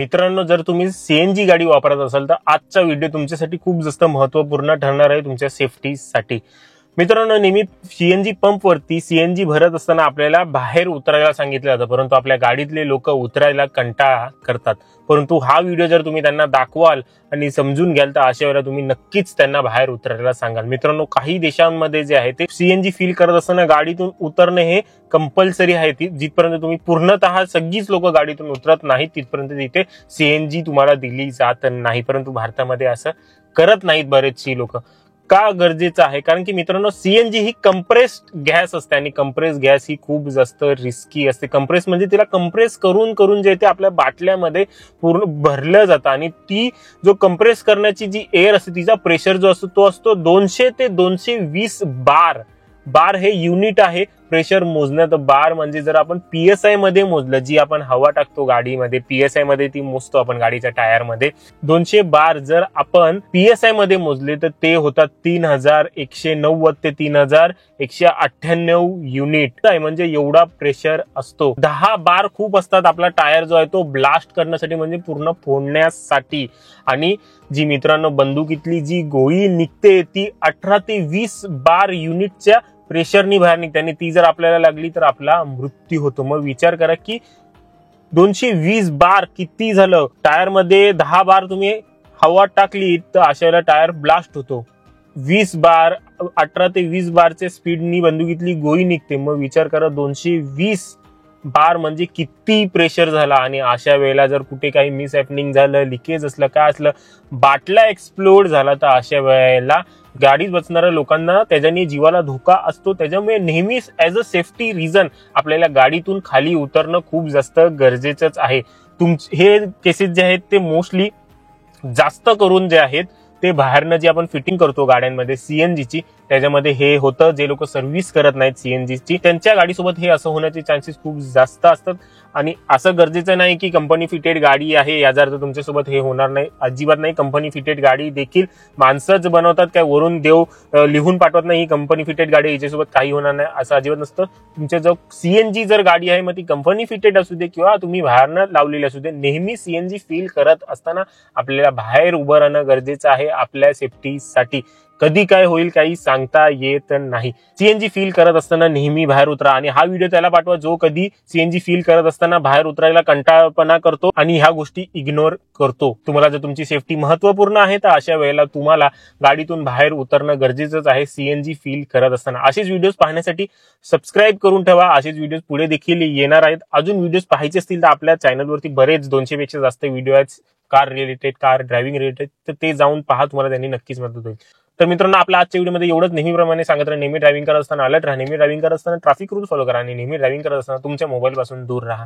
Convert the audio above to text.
मित्रांनो, जर तुम्ही सीएनजी गाडी वापरत असाल तर आजचा व्हिडिओ तुमच्यासाठी खूप जास्त महत्त्वपूर्ण ठरणार आहे तुमच्या सेफ्टीसाठी। मित्रांनो, नेहमी सीएनजी पंपवरती सीएनजी भरत असताना आपल्याला बाहेर उतरायला सांगितलं जातं, परंतु आपल्या गाडीतले लोक उतरायला कंटाळा करतात। परंतु हा व्हिडिओ जर तुम्ही त्यांना दाखवाल आणि समजून घ्याल तर अशा वेळेला तुम्ही नक्कीच त्यांना बाहेर उतरायला सांगाल। मित्रांनो, काही देशांमध्ये जे आहे ते सीएनजी फील करत असताना गाडीतून उतरणे हे कंपल्सरी आहे। जिथपर्यंत तुम्ही पूर्णतः सगळीच लोक गाडीतून उतरत नाहीत तिथपर्यंत तिथे सीएनजी तुम्हाला दिली जात नाही। परंतु भारतामध्ये असं करत नाहीत बरेचशी लोक। का गरजेचं आहे? कारण की मित्रांनो, सीएनजी ही कंप्रेस्ड गॅस असते आणि कंप्रेस गॅस ही खूप जास्त रिस्की असते। कंप्रेस म्हणजे तिला कंप्रेस करून करून जे ते आपल्या बाटल्यामध्ये पूर्ण भरलं जातं आणि ती जो कंप्रेस करण्याची जी एअर असते तिचा प्रेशर जो असतो तो असतो 200 ते 220 बार। बार हे युनिट आहे प्रेशर मोजण्यात। बार म्हणजे जर आपण पीएसआय मध्ये मोजलं, जी आपण हवा टाकतो गाडीमध्ये पीएसआय मध्ये ती मोजतो आपण गाडीच्या टायर मध्ये, 200 बार जर आपण पीएसआय मध्ये मोजले तर ते होतात 3190 ते 3198 युनिट आहे। म्हणजे एवढा प्रेशर असतो। 10 बार खूप असतात आपला टायर जो आहे तो ब्लास्ट करण्यासाठी, म्हणजे पूर्ण फोडण्यासाठी। आणि जी मित्रांनो बंदुकीतली जी गोळी निघते ती 18 ते 20 बार युनिटच्या प्रेशरनी बाहेर निघते आणि ती जर आपल्याला लागली तर आपला मृत्यू होतो। मग विचार करा की 220 बार किती झालं। टायर मध्ये 10 बार तुम्ही हवा टाकली तर अशाला टायर ब्लास्ट होतो। 20 बार 18 ते 20 बारच्या स्पीडनी बंदुकीतली गोळी निघते। मग विचार करा 220 बार म्हणजे किती प्रेशर झाला। आणि अशा वेळेला जर कुठे काही मिस हॅपनिंग झालं, लिकेज असलं, काय असलं, बाटला एक्सप्लोड झाला तर अशा वेळेला गाडीत बसणाऱ्या लोकांना त्याच्याने जीवाला धोका असतो। त्याच्यामुळे नेहमीच ऍज अ सेफ्टी रिझन आपल्याला गाडीतून खाली उतरणं खूप जास्त गरजेचंच आहे। हे केसेस जे आहेत ते मोस्टली जास्त करून जे आहेत ते बाहेरनं जे आपण फिटिंग करतो गाड्यांमध्ये सीएनजीची, त्याच्यामध्ये हे होतं। जे लोक सर्व्हिस करत नाहीत सीएनजीची त्यांच्या गाडीसोबत हे असं होण्याचे चान्सेस खूप जास्त असतात। आणि असं गरजेचं नाही की कंपनी फिटेड गाडी आहे याचा अर्थ तुमच्यासोबत हे होणार नाही, अजिबात नाही। कंपनी फिटेड गाडी देखील माणसंच बनवतात, काय वरून देव लिहून पाठवत नाही ही कंपनी फिटेड गाडी याच्यासोबत काही होणार नाही असं अजिबात नसतं। तुमच्या जो सीएनजी जर गाडी आहे मग ती कंपनी फिटेड असू दे किंवा तुम्ही बाहेरनं लावलेली असू दे, नेहमी सीएनजी फील करत असताना आपल्याला बाहेर उभं राहणं गरजेचं आहे आपल्या सेफ्टीसाठी। कधी काय होईल काही सांगता येत नाही। सीएनजी फील करत असताना नेहमी बाहेर उतरा आणि हा व्हिडिओ त्याला पाठवा जो कधी सीएनजी फील करत असताना बाहेर उतरायला कंटाळपणा करतो आणि ह्या गोष्टी इग्नोर करतो। तुम्हाला जर तुमची सेफ्टी महत्त्वपूर्ण आहे तर अशा वेळेला तुम्हाला गाडीतून बाहेर उतरणं गरजेचंच आहे सीएनजी फील करत असताना। असेच व्हिडिओज पाहण्यासाठी सबस्क्राईब करून ठेवा। असेच व्हिडिओज पुढे देखील येणार आहेत। अजून व्हिडिओज पाहायचे असतील तर आपल्या चॅनलवरती बरेच 200 पेक्षा जास्त व्हिडिओ आहेत car related, car driving related, तर ते जाऊन पहा, तुम्हाला त्यांनी नक्कीच मदत होईल। तर मित्रांनो, आपल्या आजच्या व्हिडिओमध्ये एवढंच। नेहमीप्रमाणे सांगत राहा, नेहमी ड्रायव्हिंग करत असताना अलर्ट राहा, नेहमी ड्रायव्हिंग करत असताना ट्रॅफिक रूल फॉलो करा आणि नेहमी ड्रायव्हिंग करत असताना तुमच्या मोबाईल पासून दूर राहा।